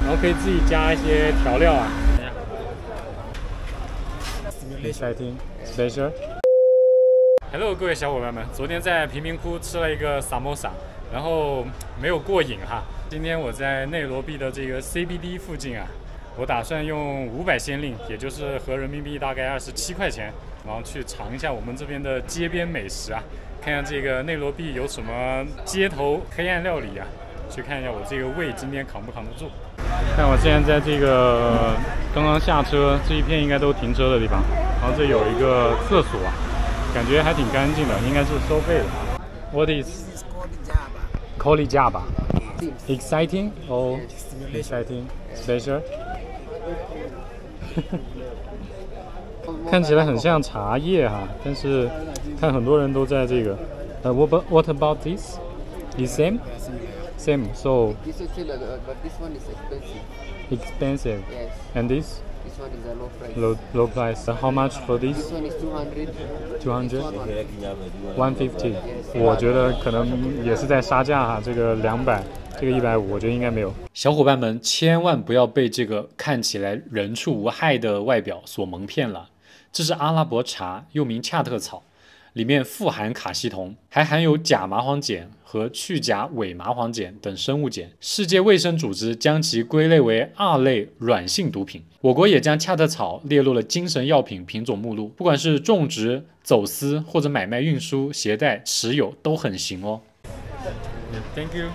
然后可以自己加一些调料啊。Exciting, special. Hello， 各位小伙伴们，昨天在贫民窟吃了一个 samosa， 然后没有过瘾哈。今天我在内罗毕的这个 CBD 附近啊，我打算用500先令，也就是合人民币大概27块钱，然后去尝一下我们这边的街边美食啊，看看这个内罗毕有什么街头黑暗料理啊，去看一下我这个胃今天扛不扛得住。看我现在在这个刚刚下车这一片应该都停车的地方，然后这有一个厕所啊，感觉还挺干净的，应该是收费的。What is Koli Jaba? Exciting or exciting special? 看起来很像茶叶哈，但是看很多人都在这个。What about this? Is same? Same. So This is still, but this one is expensive. expensive. Yes. And this? This one is a low price. Low price. How much for this? This one is 200. 200. 150. Yes. 我觉得可能也是在杀价哈，这个200，这个150，我觉得应该没有。小伙伴们千万不要被这个看起来人畜无害的外表所蒙骗了，这是阿拉伯茶，又名恰特草。里面富含卡西酮，还含有假麻黄碱和去甲伪麻黄碱等生物碱。世界卫生组织将其归类为2类软性毒品。我国也将恰特草列入了精神药品品种目录，不管是种植、走私或者买卖、运输、携带、持有都很行哦。Thank you。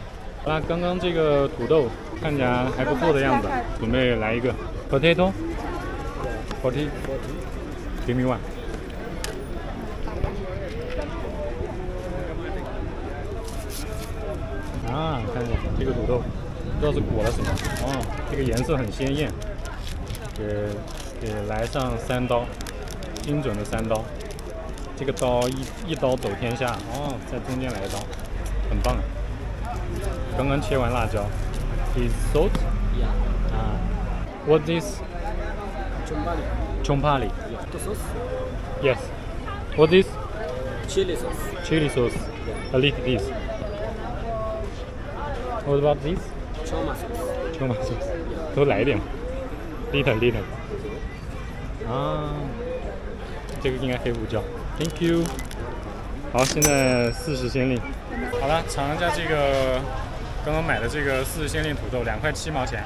好啦，刚刚这个土豆看起来还不错的样子，准备来一个 potato。40。Give me one。啊，看一下这个土豆，不知道是裹了什么哦。这个颜色很鲜艳，给来上3刀，精准的3刀。这个刀一刀走天下哦，在中间来一刀，很棒。刚刚切完辣椒 ，is salt？ Yeah. 啊 ，what is？ Chompali. Yes. What is? Chili sauce. Chili sauce. A little this. What about this? Choma sauce. Choma sauce. 都来一点。Little. 啊，这个应该黑胡椒。Thank you. 好，现在40先令。好了，尝一下这个刚刚买的这个40先令土豆，2块7毛钱。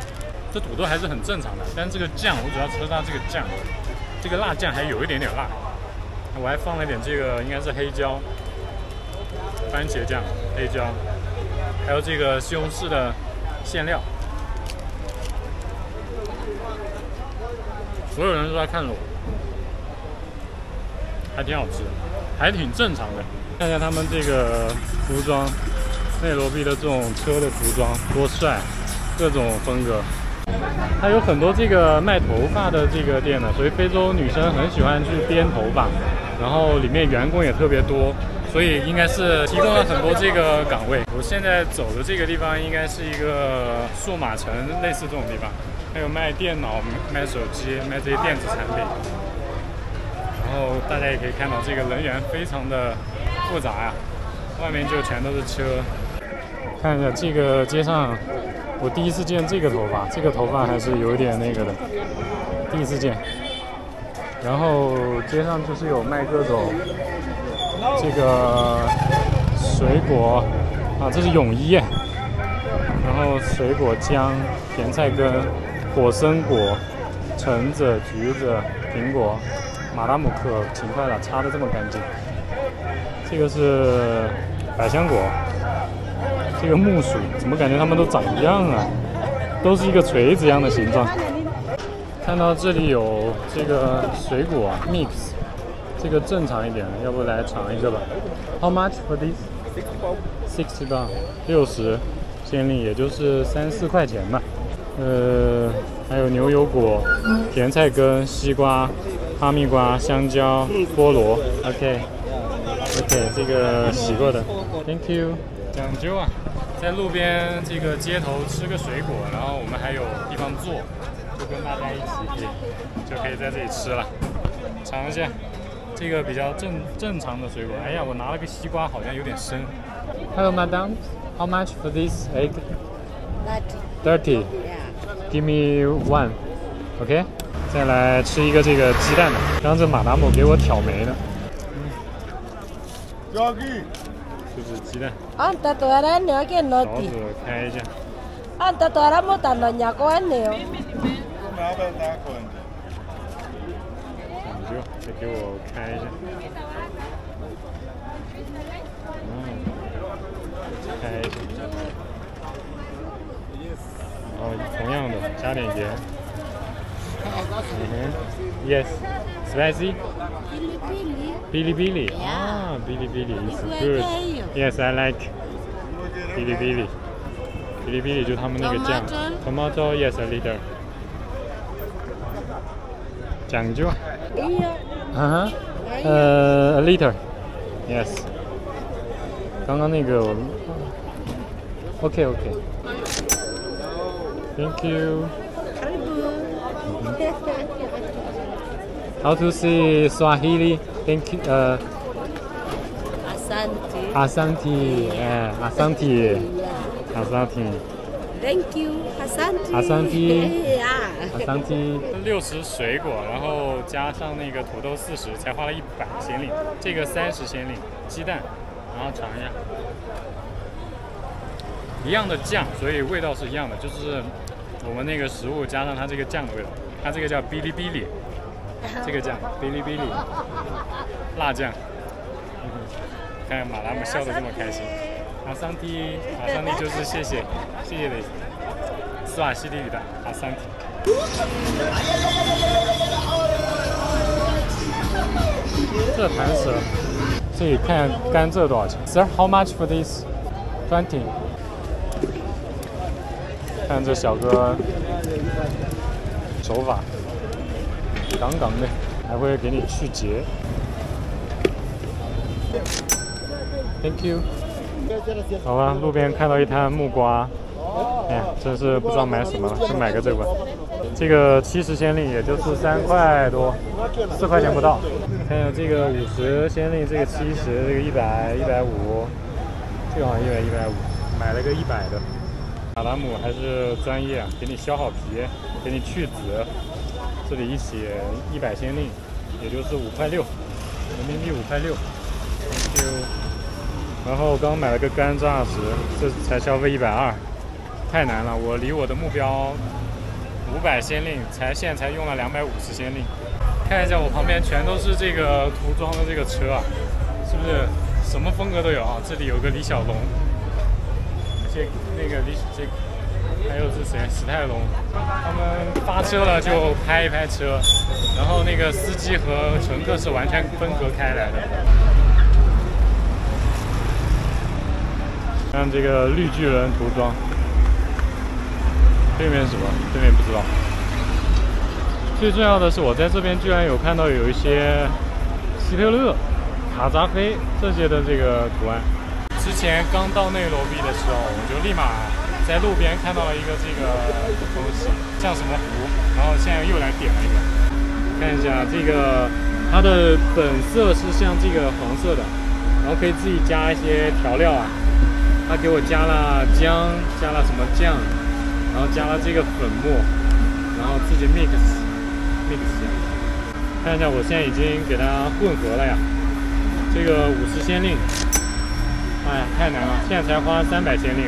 这土豆还是很正常的，但这个酱我主要吃它这个酱，这个辣酱还有一点点辣。我还放了点这个应该是黑椒、番茄酱、黑椒，还有这个西红柿的馅料。所有人都在看着我，还挺好吃的，还挺正常的。看一下他们这个服装，内罗毕的这种车的服装多帅，各种风格。它有很多这个卖头发的这个店呢，所以非洲女生很喜欢去编头发，然后里面员工也特别多，所以应该是提供了很多这个岗位。我现在走的这个地方应该是一个数码城，类似这种地方，还有卖电脑、卖手机、卖这些电子产品。然后大家也可以看到，这个人员非常的复杂呀，外面就全都是车。看一下这个街上。我第一次见这个头发，这个头发还是有一点那个的，第一次见。然后街上就是有卖各种这个水果啊，这是泳衣，然后水果姜、甜菜根、果参果、橙子、橘子、苹果、马达姆可勤快了，擦得这么干净。这个是百香果。这个木薯怎么感觉它们都长一样啊？都是一个锤子一样的形状。看到这里有这个水果 mix， 这个正常一点的，要不来尝一个吧 ？How much for this? 60 baht， 60先令，也就是3、4块钱吧。还有牛油果、甜菜根、西瓜、哈密瓜、香蕉、菠萝。OK， 这个洗过的 ，Thank you。讲究啊，在路边这个街头吃个水果，然后我们还有地方坐，就跟大家一起就可以在这里吃了。尝一下这个比较正常的水果。哎呀，我拿了个西瓜，好像有点生。Hello, madam. How much for this egg? 30. 30. Yeah. Give me one，OK？、再来吃一个这个鸡蛋的，刚刚这马达姆给我挑眉呢。就是鸡蛋。Anta tu era neo que 勺 noti. 子开一下。 Anta tu era mutando ñaco neo. 讲究，再给我开一下。开一下。然后同样的加点盐。Yes. Spicy. Bilibili. Ah, Bilibili is good. Yes, I like Bilibili. Bilibili 就他们那个酱。Tomato, yes, a little. 讲究。a liter. Yes. 刚刚那个我 OK. Thank you. How to say Swahili? Thank you. Asante. Asante. Yeah, Asante. Asante. Thank you. Asante. Asante. Yeah. Asante. 60水果，然后加上那个土豆40，才花了100先令。这个30先令，鸡蛋，然后尝一下。一样的酱，所以味道是一样的，就是我们那个食物加上它这个酱的味道。它这个叫哔哩哔哩，这个酱哔哩哔哩辣酱。看马达姆笑得这么开心。阿桑提，阿桑提就是谢谢的意思。斯瓦西里语的阿桑提。这盘蛇，这里看甘蔗多少钱 ？Sir, how much for this? 20。看这小哥手法，杠杠的，还会给你去结。Thank you。好吧，路边看到一摊木瓜，哎呀，真是不知道买什么了，就买个这个吧。这个70先令，也就是3块多，4块钱不到。看有这个50先令，这个70，这个100、150，这个好像100、150，买了个100的。马达姆还是专业啊，给你削好皮，给你去籽，这里一起100先令，也就是5块6，人民币5块6。Thank you。然后刚买了个干炸石，这才消费120，太难了，我离我的目标500先令，现在才用了250先令。看一下我旁边全都是这个涂装的这个车啊，是不是什么风格都有啊？这里有个李小龙。那个还有是谁？史泰龙，他们发车了就拍一拍车，然后那个司机和乘客是完全分隔开来的。看这个绿巨人涂装，对面是什么？对面不知道。最重要的是，我在这边居然有看到有一些希特勒、卡扎菲这些的这个图案。之前刚到内罗毕的时候，我就立马在路边看到了一个这个东西，像什么湖，然后现在又来点了一个。看一下这个，它的本色是像这个黄色的，然后可以自己加一些调料啊。他给我加了姜，加了什么酱，然后加了这个粉末，然后自己 mix 一下。看一下，我现在已经给它混合了呀。这个50先令。哎呀，太难了！现在才花300先令，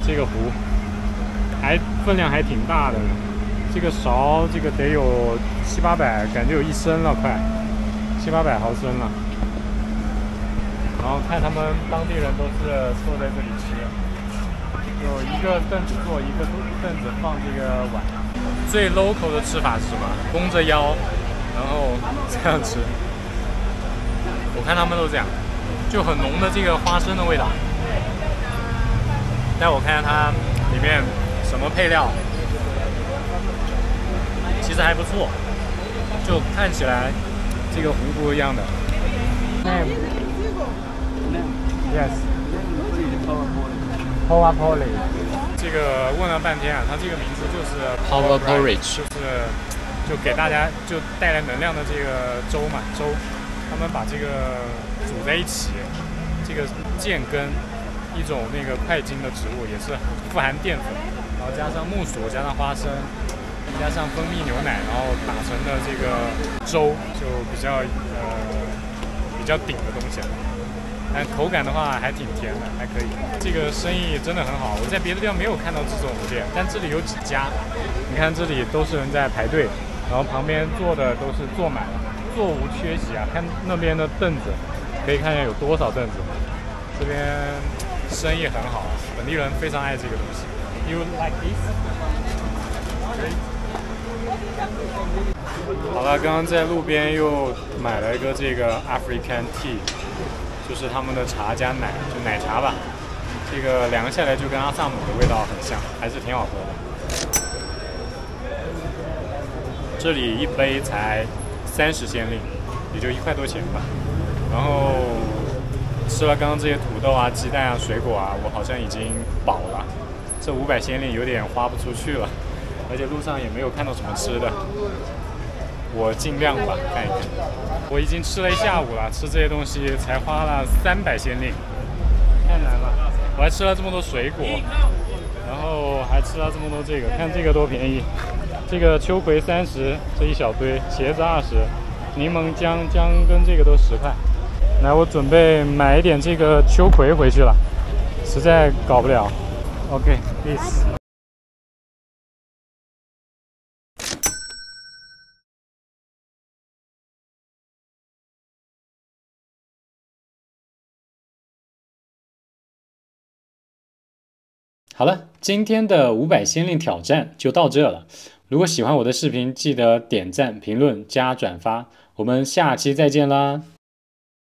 这个壶分量还挺大的，这个勺这个得有700-800，感觉有1升了，快700-800毫升了。然后看他们当地人都是坐在这里吃，有一个凳子坐，一个凳子放这个碗。最 local 的吃法是什么？弓着腰，然后这样吃。我看他们都这样。就很浓的这个花生的味道，但我看看它里面什么配料，其实还不错，就看起来这个壶不一样的。Yes. Power Porridge。这个问了半天啊，它这个名字就是 Power Porridge， 就给大家就带来能量的这个粥嘛，粥，他们把这个煮在一起，这个剑根，一种那个块茎的植物，也是富含淀粉，然后后加上木薯，加上花生，加上蜂蜜牛奶，然后打成的这个粥，就比较顶的东西。但口感的话还挺甜的，还可以。这个生意真的很好，我在别的地方没有看到这种店，但这里有几家。你看这里都是人在排队，然后旁边坐的都是坐满了，座无缺席啊。看那边的凳子，可以看见有多少凳子。这边生意很好，本地人非常爱这个东西。You like this? 好了，刚刚在路边又买了一个这个 African tea。就是他们的茶加奶，就奶茶吧。这个凉下来就跟阿萨姆的味道很像，还是挺好喝的。这里一杯才30先令，也就1块多钱吧。然后吃了刚刚这些土豆啊、鸡蛋啊、水果啊，我好像已经饱了。这500先令有点花不出去了，而且路上也没有看到什么吃的。我尽量吧，看一看。我已经吃了一下午了，吃这些东西才花了300先令，太难了。我还吃了这么多水果，然后还吃了这么多这个，看这个多便宜。这个秋葵30，这一小堆，茄子20，柠檬姜跟这个都10块。来，我准备买一点这个秋葵回去了，实在搞不了。OK， peace。好了，今天的500先令挑战就到这了。如果喜欢我的视频，记得点赞、评论、加转发。我们下期再见啦！